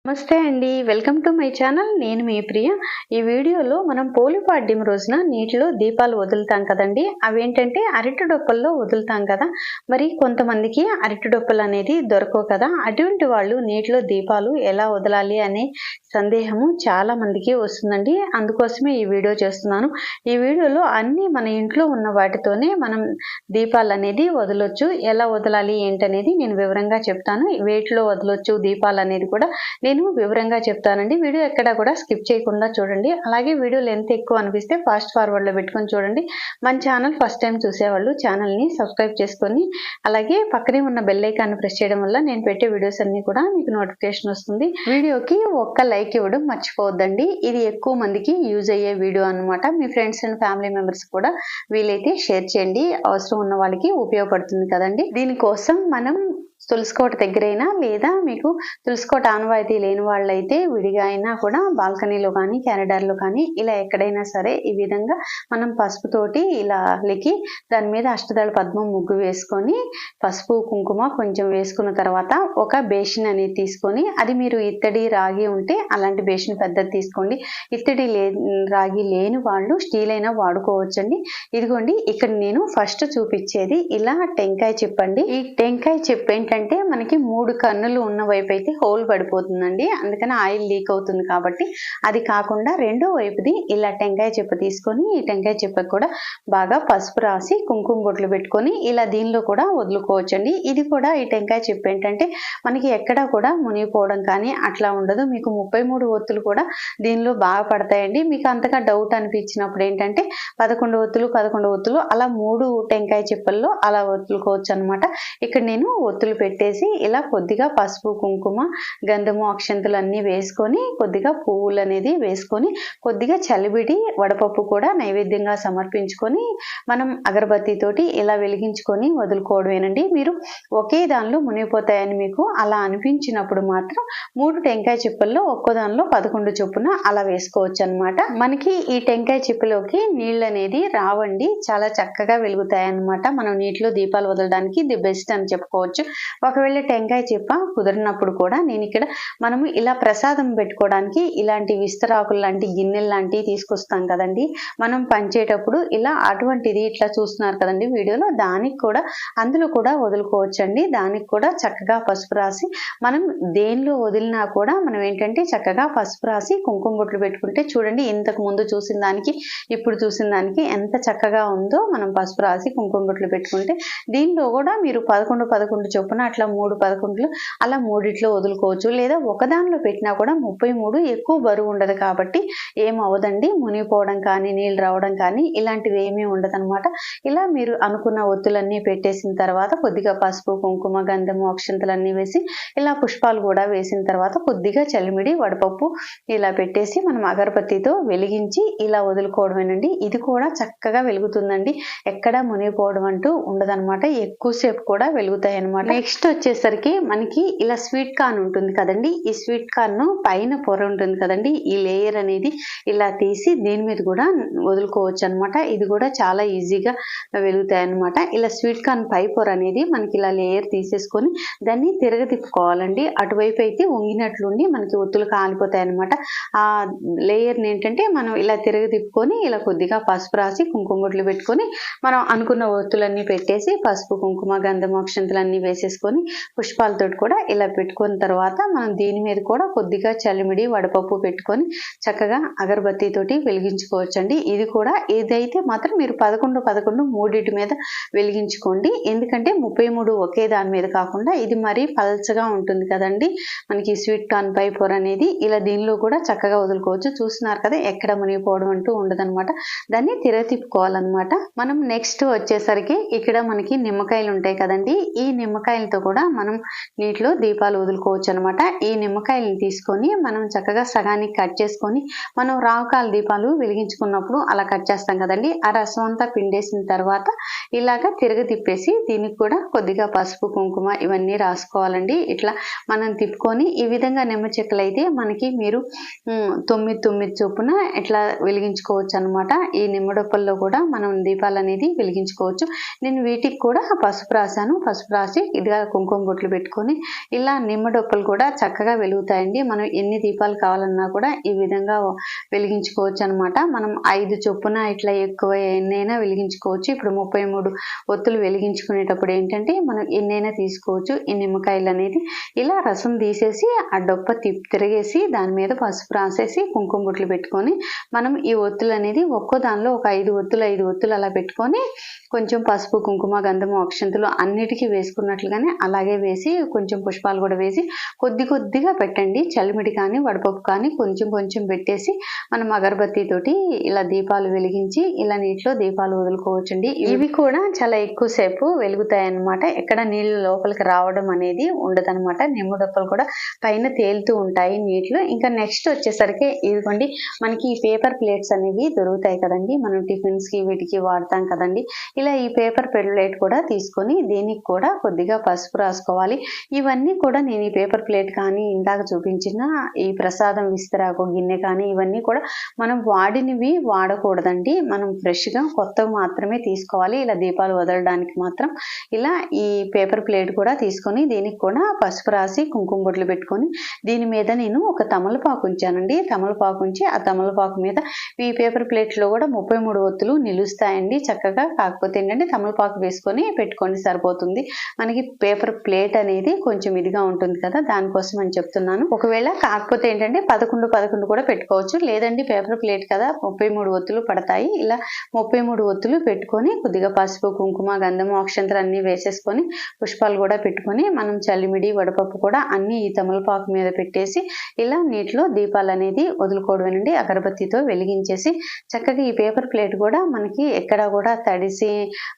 నమస్తే అండి, welcome to my channel. నేను మీ ప్రియ. ఈ వీడియోలో మనం పోలిపాడ్యం రోజున నీటిలో దీపాలు వదులుతాం కదండి. అవేంటంటే అరటి డొప్పల్లో వదులుతాం కదా. మరి కొంతమందికి అరటి డొప్పలు అనేది దొరకవు కదా. అటువంటి వాళ్ళు నీటిలో దీపాలు ఎలా వదలాలి అనే సందేహము చాలా మందికి వస్తుందండి. అందుకోసమే ఈ వీడియో చేస్తున్నాను. ఈ వీడియోలో అన్ని మన ఇంట్లో ఉన్న వాటితోనే మనం దీపాలు అనేది వదలొచ్చు. ఎలా వదలాలి ఏంటనేది నేను వివరంగా చెప్తాను. వేటిలో వదలొచ్చు దీపాలు అనేది కూడా నేను వివరంగా చెప్తానండి. వీడియో ఎక్కడా కూడా స్కిప్ చేయకుండా చూడండి. అలాగే వీడియో లెంత్ ఎక్కువ అనిపిస్తే ఫాస్ట్ ఫార్వర్డ్ లో పెట్టుకొని చూడండి. మన ఛానల్ ఫస్ట్ టైం చూసేవాళ్ళు ఛానల్ ని సబ్స్క్రైబ్ చేసుకొని అలాగే పక్కనే ఉన్న బెల్ ఐకాన్ ప్రెస్ చేయడం వల్ల నేను పెట్టే వీడియోస్ అన్ని కూడా మీకు నోటిఫికేషన్ వస్తుంది. వీడియోకి ఒక్క లైక్ ఇవ్వడం మర్చిపోవద్దండి. ఇది ఎక్కువ మందికి యూజ్ అయ్యే వీడియో అన్నమాట. మీ ఫ్రెండ్స్ అండ్ ఫ్యామిలీ మెంబర్స్ కూడా వీలైతే షేర్ చేయండి. అవసరం ఉన్న వాళ్ళకి ఉపయోగపడుతుంది కదండి. దీనికోసం మనం తులసికోట దగ్గరైనా లేదా మీకు తులసికోట ఆనవాయితీ లేని వాళ్ళైతే విడిగా అయినా కూడా బాల్కనీలో కానీ క్యారిడార్లో కానీ ఇలా ఎక్కడైనా సరే ఈ విధంగా మనం పసుపుతోటి ఇలా అలికి దాని మీద అష్టదళ పద్మం ముగ్గు వేసుకొని పసుపు కుంకుమ కొంచెం వేసుకున్న తర్వాత ఒక బేసిన్ అనేది తీసుకొని, అది మీరు ఇత్తడి రాగి ఉంటే అలాంటి బేసిన్ పెద్దది తీసుకోండి. ఇత్తడి రాగి లేని వాళ్ళు స్టీల్ అయినా వాడుకోవచ్చండి. ఇదిగోండి, ఇక్కడ నేను ఫస్ట్ చూపించేది ఇలా టెంకాయ చెప్పండి. ఈ టెంకాయ చెప్పు ఏంటంటే మనకి 3 కన్నులు ఉన్న వైపు అయితే హోల్ పడిపోతుందండి. అందుకని ఆయిల్ లీక్ అవుతుంది కాబట్టి అది కాకుండా రెండో వైపుది ఇలా టెంకాయ చెప్ప తీసుకొని ఈ టెంకాయ చెప్పకు కూడా బాగా పసుపు రాసి కుంకుమ బొట్లు పెట్టుకొని ఇలా దీనిలో కూడా వదులుకోవచ్చండి. ఇది కూడా ఈ టెంకాయ చెప్ప ఏంటంటే మనకి ఎక్కడా కూడా మునిగిపోవడం కానీ అట్లా ఉండదు. మీకు 33 ఒత్తులు కూడా దీనిలో బాగా పడతాయండి. మీకు అంతగా డౌట్ అనిపించినప్పుడు ఏంటంటే 11 ఒత్తులు అలా 3 టెంకాయ చెప్పల్లో అలా వదులుకోవచ్చు అనమాట. ఇక్కడ నేను ఒత్తులు పెట్టేసి ఇలా కొద్దిగా పసుపు కుంకుమ గంధము అక్షంతలు అన్ని వేసుకొని కొద్దిగా పువ్వులు అనేది వేసుకొని కొద్దిగా చలివిడి వడపప్పు కూడా నైవేద్యంగా సమర్పించుకొని మనం అగరబత్తితోటి ఇలా వెలిగించుకొని వదులుకోవడమేనండి. మీరు ఒకే దానిలో మునిగిపోతాయని మీకు అలా అనిపించినప్పుడు మాత్రం 3 టెంకాయ చిప్పల్లో ఒక్కో దానిలో 11 చొప్పున అలా వేసుకోవచ్చు అనమాట. మనకి ఈ టెంకాయ చిప్పలోకి నీళ్ళు అనేది రావండి, చాలా చక్కగా వెలుగుతాయి అన్నమాట. మనం నీటిలో దీపాలు వదలడానికి ది బెస్ట్ అని చెప్పుకోవచ్చు. ఒకవేళ టెంకాయ చెప్ప కుదిరినప్పుడు కూడా నేను ఇక్కడ మనము ఇలా ప్రసాదం పెట్టుకోవడానికి ఇలాంటి విస్తరాకులు లాంటి గిన్నెలు లాంటివి తీసుకొస్తాం కదండి మనం పంచేటప్పుడు. ఇలా అటువంటిది ఇట్లా చూస్తున్నారు కదండి వీడియోలో, దానికి కూడా అందులో కూడా వదులుకోవచ్చండి. దానికి కూడా చక్కగా పసుపు రాసి మనం దేనిలో వదిలినా కూడా మనం ఏంటంటే చక్కగా పసుపు రాసి కుంకుమ బొట్లు పెట్టుకుంటే చూడండి, ఇంతకు ముందు చూసిన దానికి ఇప్పుడు చూసిన దానికి ఎంత చక్కగా ఉందో. మనం పసుపు రాసి కుంకుమ బొట్లు పెట్టుకుంటే దీనిలో కూడా మీరు 11 చొప్పున అట్లా 3 11 అలా మూడిట్లో వదులుకోవచ్చు. లేదా ఒకదానిలో పెట్టినా కూడా 33 ఎక్కువ బరువు ఉండదు కాబట్టి ఏం అవ్వదండి. మునిగిపోవడం కానీ నీళ్ళు రావడం కానీ ఇలాంటివి ఏమీ ఉండదు అనమాట. ఇలా మీరు అనుకున్న ఒత్తులన్నీ పెట్టేసిన తర్వాత కొద్దిగా పసుపు కుంకుమ గంధము అక్షంతలన్నీ వేసి ఇలా పుష్పాలు కూడా వేసిన తర్వాత కొద్దిగా చలిమిడి వడపప్పు ఇలా పెట్టేసి మనం అగరబత్తితో వెలిగించి ఇలా వదులుకోవడమేనండి. ఇది కూడా చక్కగా వెలుగుతుందండి, ఎక్కడా మునిగిపోవడం అంటూ ఉండదన్నమాట. ఎక్కువసేపు కూడా వెలుగుతాయి అనమాట. నెక్స్ట్ వచ్చేసరికి మనకి ఇలా స్వీట్ కార్న్ ఉంటుంది కదండి. ఈ స్వీట్ కార్న్ పైన పొర ఉంటుంది కదండి, ఈ లేయర్ అనేది ఇలా తీసి దీని మీద కూడా వదులుకోవచ్చు అనమాట. ఇది కూడా చాలా ఈజీగా వెలుగుతాయి అనమాట. ఇలా స్వీట్ కార్న్ పై పొర అనేది మనకి ఇలా లేయర్ తీసేసుకొని దాన్ని తిరగతిప్పుకోవాలండి. అటువైపు అయితే వంగినట్లుండి మనకి ఒత్తులు కాలిపోతాయి అనమాట. ఆ లేయర్ని ఏంటంటే మనం ఇలా తిరగతిప్పుకొని ఇలా కొద్దిగా పసుపు రాసి కుంకుమ బొట్లు పెట్టుకొని మనం అనుకున్న ఒత్తులన్నీ పెట్టేసి పసుపు కుంకుమ గంధము అక్షంతలన్నీ వేసేసుకొని పుష్పాలతో కూడా ఇలా పెట్టుకున్న తర్వాత మనం దీని మీద కూడా కొద్దిగా చలిమిడి వడపప్పు పెట్టుకొని చక్కగా అగరబత్తి తోటి వెలిగించుకోవచ్చండి. ఇది కూడా ఇదైతే మాత్రం మీరు 11 మూడింటి మీద వెలిగించుకోండి. ఎందుకంటే 33 ఒకే దాని మీద కాకుండా ఇది మరీ పల్చగా ఉంటుంది కదండి మనకి స్వీట్ కార్న్ పై పొర అనేది. ఇలా దీనిలో కూడా చక్కగా వదులుకోవచ్చు. చూస్తున్నారు కదా, ఎక్కడ మునిగిపోవడం అంటూ ఉండదన్నమాట. దాన్ని తిరగతిప్పుకోవాలన్నమాట. మనం నెక్స్ట్ వచ్చేసరికి ఇక్కడ మనకి నిమ్మకాయలు ఉంటాయి కదండి. ఈ నిమ్మకాయలతో కూడా మనం నీటిలో దీపాలు వదులుకోవచ్చు అనమాట. ఈ నిమ్మకాయలను తీసుకొని మనం చక్కగా సగానికి కట్ చేసుకొని మనం రావుకాల దీపాలు వెలిగించుకున్నప్పుడు అలా కట్ చేస్తాం కదండి. ఆ రసం అంతా పిండేసిన తర్వాత ఇలాగా తిప్పేసి దీనికి కూడా కొద్దిగా పసుపు కుంకుమ ఇవన్నీ రాసుకోవాలండి. ఇట్లా మనం తిప్పుకొని ఈ విధంగా నిమ్మ చెక్కలు అయితే మనకి మీరు 9 చొప్పున ఇట్లా వెలిగించుకోవచ్చు అనమాట. ఈ నిమ్మడొప్పల్లో కూడా మనం దీపాలు అనేది వెలిగించుకోవచ్చు. నేను వీటికి కూడా పసుపు రాశాను. పసుపు రాసి ఇదిగా కుంకుమ బొట్లు పెట్టుకొని ఇలా నిమ్మడొప్పలు కూడా చక్కగా వెలుగుతాయండి. మనం ఎన్ని దీపాలు కావాలన్నా కూడా ఈ విధంగా వెలిగించుకోవచ్చు అనమాట. మనం 5 చొప్పున ఇట్లా ఎక్కువ ఎన్నైనా వెలిగించుకోవచ్చు. ఇప్పుడు 33 ఒత్తులు వెలిగించుకునేటప్పుడు ఏంటంటే మనం ఎన్నైనా తీసుకోవచ్చు. ఈ నిమ్మకాయలు అనేది ఇలా రసం తీసేసి ఆ డొప్ప తిరిగేసి దాని మీద పసుపు రాసేసి కుంకుమ బొట్లు పెట్టుకొని మనం ఈ ఒత్తులు అనేది ఒక్కో దానిలో ఒక 5 ఒత్తులు అలా పెట్టుకొని కొంచెం పసుపు కుంకుమ గంధము అక్షంతులు అన్నిటికీ వేసుకున్నట్లుగానే అలాగే వేసి కొంచెం పుష్పాలు కూడా వేసి కొద్దిగా పెట్టండి. చలిమిడి కానీ వడపప్పు కానీ కొంచెం పెట్టేసి మనం అగరబత్తి తోటి ఇలా దీపాలు వెలిగించి ఇలా నీటిలో దీపాలు వదులుకోవచ్చండి. ఇవి కూడా చాలా ఎక్కువసేపు వెలుగుతాయి అన్నమాట. ఎక్కడ నీళ్ళు లోపలికి రావడం అనేది ఉండదన్నమాట. నిమ్మడొప్పలు కూడా పైన తేలుతూ ఉంటాయి నీటిలో. ఇంకా నెక్స్ట్ వచ్చేసరికి ఇదిగోండి మనకి ఈ పేపర్ ప్లేట్స్ అనేవి దొరుకుతాయి కదండి. మనం టిఫిన్స్ కి వీటికి వాడతాం కదండి. ఇలా ఈ పేపర్ ప్లేట్ కూడా తీసుకొని దీనికి కూడా కొద్దిగా పసుపు రాసుకోవాలి. ఇవన్నీ కూడా నేను ఈ పేపర్ ప్లేట్ కానీ ఇందాక చూపించిన ఈ ప్రసాదం విస్తరాకు గిన్నె కానీ ఇవన్నీ కూడా మనం వాడినవి వాడకూడదండి. మనం ఫ్రెష్గా కొత్తవి మాత్రమే తీసుకోవాలి. ఇలా దీపాలు వదలడానికి మాత్రం ఇలా ఈ పేపర్ ప్లేట్ కూడా తీసుకొని దీనికి కూడా పసుపు రాసి కుంకుమ బొట్లు పెట్టుకొని దీని మీద నేను ఒక తమలపాకు ఉంచానండి. తమలపాకు ఉంచి ఆ తమలపాకు మీద ఈ పేపర్ ప్లేట్లో కూడా 33 ఒత్తులు నిలుస్తాయండి చక్కగా. కాకపోతే ఏంటంటే తమలపాకు వేసుకొని పెట్టుకోండి సరిపోతుంది. మనకి పేపర్ ప్లేట్ అనేది కొంచెం ఇదిగా ఉంటుంది కదా, దానికోసం అని చెప్తున్నాను. ఒకవేళ కాకపోతే ఏంటంటే 11 కూడా పెట్టుకోవచ్చు. లేదండి పేపర్ ప్లేట్ కదా 33 ఒత్తులు పడతాయి. ఇలా 33 ఒత్తులు పెట్టుకొని కొద్దిగా పసుపు కుంకుమ గంధము అక్షంతలు అన్ని వేసేసుకొని పుష్పాలు కూడా పెట్టుకొని మనం చల్లిమిడి వడపప్పు కూడా అన్ని ఈ తమలపాకు మీద పెట్టేసి ఇలా నీటిలో దీపాలు అనేది వదులుకోవడమేనండి. అగరబత్తితో వెలిగించేసి చక్కగా ఈ పేపర్ ప్లేట్ కూడా మనకి ఎక్కడ కూడా తడిసి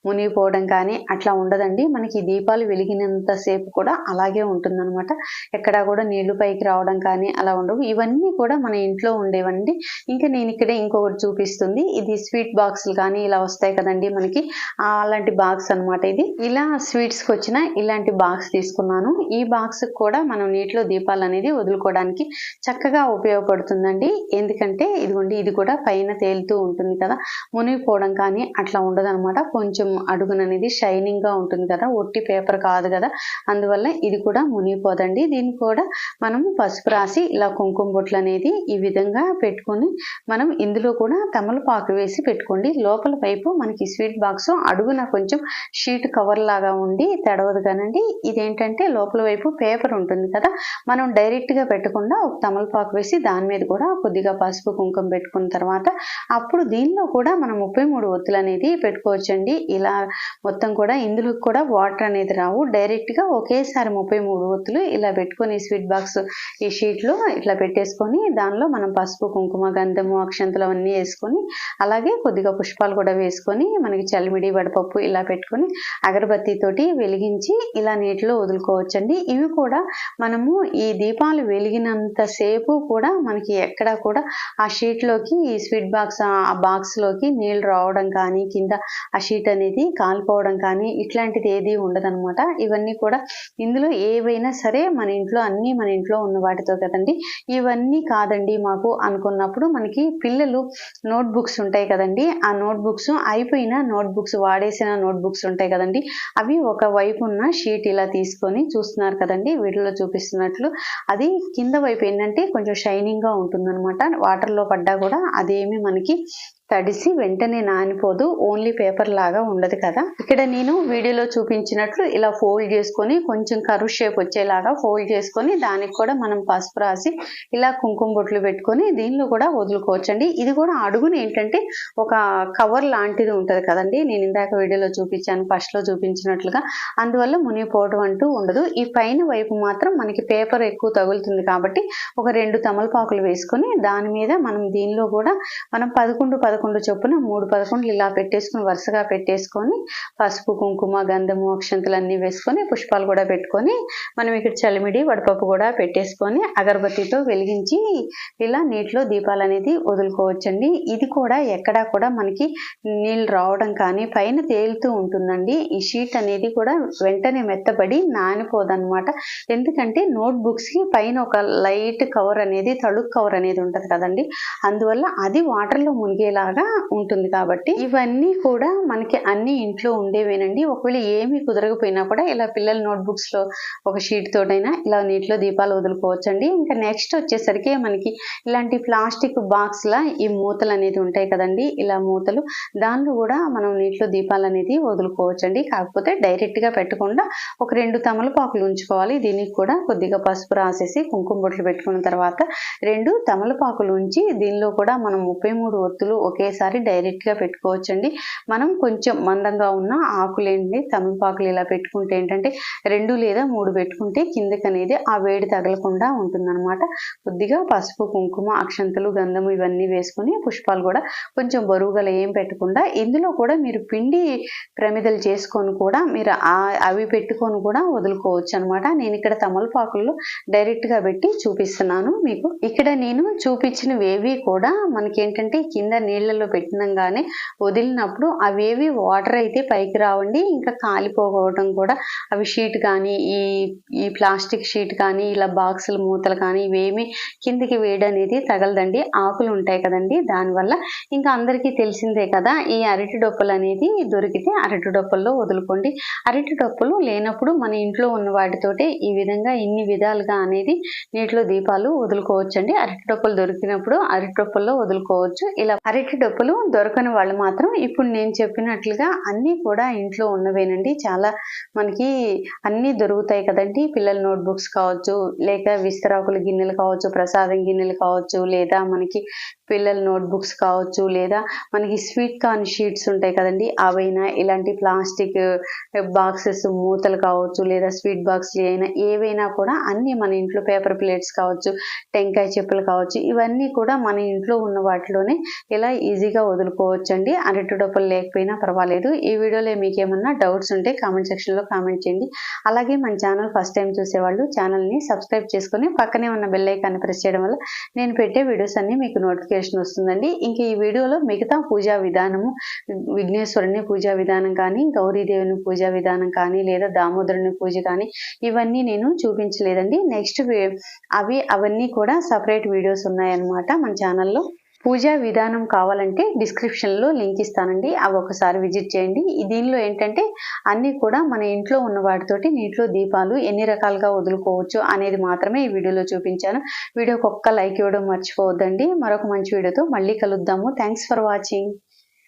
మునిగిపోవడం కానీ అట్లా ఉండదండి. మనకి దీపాలు వెలిగినంత సేపు కూడా అలాగే ఉంటుందన్నమాట. ఎక్కడా కూడా నీళ్లు పైకి రావడం కానీ అలా ఉండవు. ఇవన్నీ కూడా మన ఇంట్లో ఉండేవండి. ఇంకా నేను ఇక్కడ ఇంకొకటి చూపిస్తుంది. ఇది స్వీట్ బాక్సులు కానీ ఇలా వస్తాయి కదండి మనకి, అలాంటి బాక్స్ అనమాట ఇది. ఇలా స్వీట్స్కి వచ్చిన ఇలాంటి బాక్స్ తీసుకున్నాను. ఈ బాక్స్ కూడా మనం నీటిలో దీపాలు అనేది వదులుకోవడానికి చక్కగా ఉపయోగపడుతుందండి. ఎందుకంటే ఇదిగోండి ఇది కూడా పైన తేలుతూ ఉంటుంది కదా, మునిగిపోవడం కానీ అట్లా ఉండదు అనమాట. కొంచెం అడుగుననేది షైనింగ్ గా ఉంటుంది కదా, ఒట్టి పేపర్ కాదు కదా, అందువల్ల ఇది కూడా మునిగిపోదండి. దీన్ని కూడా మనం పసుపు రాసి ఇలా కుంకుమ బొట్లు అనేది ఈ విధంగా పెట్టుకొని మనం ఇందులో కూడా తమలపాకు వేసి పెట్టుకోండి. లోపల వైపు మనకి స్వీట్ బాక్స్ అడుగున కొంచెం షీట్ కవర్ లాగా ఉండి తడవదు కానండి. ఇదేంటంటే లోపల వైపు పేపర్ ఉంటుంది కదా, మనం డైరెక్ట్ గా పెట్టకుండా ఒక తమలపాకు వేసి దాని మీద కూడా కొద్దిగా పసుపు కుంకుమ పెట్టుకున్న తర్వాత అప్పుడు దీనిలో కూడా మనం 33 ఒత్తులు అనేది పెట్టుకోవచ్చండి. ఇలా మొత్తం కూడా ఇందులో కూడా వాటర్ అనేది రావు. డైరెక్ట్ గా ఒకేసారి 33 ఒత్తులు ఇలా పెట్టుకొని స్వీట్ బాక్స్ ఈ షీట్ లో ఇట్లా పెట్టేసుకొని దానిలో మనం పసుపు కుంకుమ గంధము అక్షంతలు అవన్నీ వేసుకొని అలాగే కొద్దిగా పుష్పాలు కూడా వేసుకొని మనకి చల్లిమిడి వడపప్పు ఇలా పెట్టుకొని అగరబత్తి తోటి వెలిగించి ఇలా నీటిలో వదులుకోవచ్చండి. ఇవి కూడా మనము ఈ దీపాలు వెలిగినంత సేపు కూడా మనకి ఎక్కడ కూడా ఆ షీట్ లోకి ఈ స్వీట్ బాక్స్ ఆ బాక్స్ లోకి నీళ్లు రావడం కానీ కింద ఆ షీట్ అనేది కాలిపోవడం కానీ ఇట్లాంటిది ఏది ఉండదన్నమాట. ఇవన్నీ కూడా ఇందులో ఏవైనా సరే మన ఇంట్లో అన్ని మన ఇంట్లో ఉన్న వాటితో కదండి. ఇవన్నీ కాదండి మాకు అనుకున్నప్పుడు మనకి పిల్లలు నోట్ బుక్స్ ఉంటాయి కదండి, ఆ నోట్ బుక్స్ అయిపోయిన నోట్ బుక్స్ వాడేసిన నోట్ బుక్స్ ఉంటాయి కదండి, అవి ఒక వైపు ఉన్న షీట్ ఇలా తీసుకొని చూస్తున్నారు కదండి వీటిలో చూపిస్తున్నట్లు, అది కింద వైపు ఏంటంటే కొంచెం షైనింగ్ గా ఉంటుందన్నమాట. వాటర్ లో పడ్డా కూడా అదేమి మనకి తడిసి వెంటనే నానిపోదు, ఓన్లీ పేపర్ లాగా ఉండదు కదా. ఇక్కడ నేను వీడియోలో చూపించినట్లు ఇలా ఫోల్డ్ చేసుకొని కొంచెం కర్వ్ షేప్ వచ్చేలాగా ఫోల్డ్ చేసుకొని దానికి కూడా మనం పసుపు రాసి ఇలా కుంకుమ బొట్లు పెట్టుకొని దీనిలో కూడా వదులుకోవచ్చండి. ఇది కూడా అడుగుని ఏంటంటే ఒక కవర్ లాంటిది ఉంటది కదండి, నేను ఇందాక వీడియోలో చూపించాను ఫస్ట్ లో చూపించినట్లుగా, అందువల్ల మునిగిపోవడం అంటూ ఉండదు. ఈ పైన వైపు మాత్రం మనకి పేపర్ ఎక్కువ తగులుతుంది కాబట్టి ఒక 2 తమలపాకులు వేసుకొని దాని మీద మనం దీనిలో కూడా మనం 11 చొప్పున 3 11 ఇలా పెట్టేసుకుని వరుసగా పెట్టేసుకొని పసుపు కుంకుమ గంధము అక్షంతలు అన్ని వేసుకొని పుష్పాలు కూడా పెట్టుకొని మనం ఇక్కడ చలిమిడి వడపప్పు కూడా పెట్టేసుకొని అగరబత్తితో వెలిగించి ఇలా నీటిలో దీపాలు అనేది వదులుకోవచ్చండి. ఇది కూడా ఎక్కడా కూడా మనకి నీళ్ళు రావడం కానీ పైన తేలుతూ ఉంటుందండి. ఈ షీట్ అనేది కూడా వెంటనే మెత్తబడి నానిపోదన్నమాట. ఎందుకంటే నోట్ బుక్స్ కి పైన ఒక లైట్ కవర్ అనేది తడుకు కవర్ అనేది ఉంటది కదండి, అందువల్ల అది వాటర్ లో మునిగేలా లాగా ఉంటుంది కాబట్టి ఇవన్నీ కూడా మనకి అన్ని ఇంట్లో ఉండేవేనండి. ఒకవేళ ఏమీ కుదరకపోయినా కూడా ఇలా పిల్లల నోట్బుక్స్ లో ఒక షీట్ తోటైనా ఇలా నీటిలో దీపాలు వదులుకోవచ్చండి. ఇంకా నెక్స్ట్ వచ్చేసరికి మనకి ఇలాంటి ప్లాస్టిక్ బాక్స్ లా ఈ మూతలు అనేది ఉంటాయి కదండి, ఇలా మూతలు, దానిలో కూడా మనం నీటిలో దీపాలు అనేది వదులుకోవచ్చండి. కాకపోతే డైరెక్ట్ గా పెట్టకుండా ఒక 2 తమలపాకులు ఉంచుకోవాలి. దీనికి కూడా కొద్దిగా పసుపు రాసేసి కుంకుమ బొట్లు పెట్టుకున్న తర్వాత 2 తమలపాకులు ఉంచి దీనిలో కూడా మనం 33 ఒత్తులు ఒకేసారి డైరెక్ట్ గా పెట్టుకోవచ్చండి. మనం కొంచెం మందంగా ఉన్న ఆకులేండి తమలపాకులు ఇలా పెట్టుకుంటే ఏంటంటే 2 లేదా 3 పెట్టుకుంటే కిందకి అనేది ఆ వేడి తగలకుండా ఉంటుందన్నమాట. కొద్దిగా పసుపు, కుంకుమ, అక్షంతలు, గంధము ఇవన్నీ వేసుకొని పుష్పాలు కూడా కొంచెం బరువుగల ఏం పెట్టకుండా ఇందులో కూడా మీరు పిండి ప్రమిదలు చేసుకొని కూడా మీరు అవి పెట్టుకొని కూడా వదులుకోవచ్చు అనమాట. నేను ఇక్కడ తమలపాకుల్లో డైరెక్ట్ గా పెట్టి చూపిస్తున్నాను మీకు. ఇక్కడ నేను చూపించినవేవి కూడా మనకి ఏంటంటే కింద నీళ్ళలో పెట్టినంగానే వదిలినప్పుడు అవేవి వాటర్ అయితే పైకి రావండి, ఇంకా కాలిపోవడం కూడా అవి షీట్ కానీ ఈ ప్లాస్టిక్ షీట్ కానీ ఇలా బాక్సులు మూతలు కానీ ఇవేమి కిందికి వేడి అనేది తగలదండి. ఆకులు ఉంటాయి కదండి, దానివల్ల ఇంకా అందరికీ తెలిసిందే కదా. ఈ అరటి డొప్పలు అనేది దొరికితే అరటి డొప్పల్లో వదులుకోండి. అరటి డొప్పలు లేనప్పుడు మన ఇంట్లో ఉన్న వాటితోటి ఈ విధంగా ఇన్ని విధాలుగా అనేది నీటిలో దీపాలు వదులుకోవచ్చండి. అరటి డొప్పలు దొరికినప్పుడు అరటి డొప్పల్లో వదులుకోవచ్చు. ఇలా అరటి డొప్పలు దొరకని వాళ్ళు మాత్రం ఇప్పుడు నేను చెప్పినట్లుగా అన్నీ కూడా ఇంట్లో ఉన్నవేనండి. చాలా మనకి అన్నీ దొరుకుతాయి కదండి. పిల్లల నోట్బుక్స్ కావచ్చు, లేక విస్తరాకుల గిన్నెలు కావచ్చు, ప్రసాదం గిన్నెలు కావచ్చు, లేదా మనకి పిల్లల నోట్బుక్స్ కావచ్చు, లేదా మనకి స్వీట్ కార్న్ షీట్స్ ఉంటాయి కదండి, అవైనా ఇలాంటి ప్లాస్టిక్ బాక్సెస్ మూతలు కావచ్చు, లేదా స్వీట్ బాక్స్ అయినా ఏవైనా కూడా అన్ని మన ఇంట్లో పేపర్ ప్లేట్స్ కావచ్చు, టెంకాయ చెప్పులు కావచ్చు, ఇవన్నీ కూడా మన ఇంట్లో ఉన్న వాటిలోనే ఇలా ఈజీగా వదులుకోవచ్చండి. అరటి డొప్పలు లేకపోయినా పర్వాలేదు. ఈ వీడియోలో మీకు ఏమన్నా డౌట్స్ ఉంటే కామెంట్ సెక్షన్ లో కామెంట్ చేయండి. అలాగే మన ఛానల్ ఫస్ట్ టైం చూసేవాళ్ళు ఛానల్ ని సబ్స్క్రైబ్ చేసుకుని పక్కనే ఉన్న బెల్ ఐకాన్ ప్రెస్ చేయడం వల్ల నేను పెట్టే వీడియోస్ అన్ని మీకు నోటిఫికేషన్ వస్తుందండి. ఇంకా ఈ వీడియోలో మిగతా పూజా విధానము, విఘ్నేశ్వరుని పూజా విధానం కానీ, గౌరీదేవిని పూజా విధానం కానీ, లేదా దామోదరుని పూజ కానీ ఇవన్నీ నేను చూపించలేదండి. నెక్స్ట్ అవన్నీ కూడా సపరేట్ వీడియోస్ ఉన్నాయన్నమాట మన ఛానల్లో. పూజా విధానం కావాలంటే డిస్క్రిప్షన్ లో లింక్ ఇస్తానండి, అవి ఒకసారి విజిట్ చేయండి. దీనిలో ఏంటంటే అన్ని కూడా మన ఇంట్లో ఉన్న వాటితోటి నీటిలో దీపాలు ఎన్ని రకాలుగా వదులుకోవచ్చు అనేది మాత్రమే ఈ వీడియోలో చూపించాను. వీడియోకి ఒక్క లైక్ ఇవ్వడం మర్చిపోవద్దండి. మరొక మంచి వీడియోతో మళ్ళీ కలుద్దాము. Thanks for watching.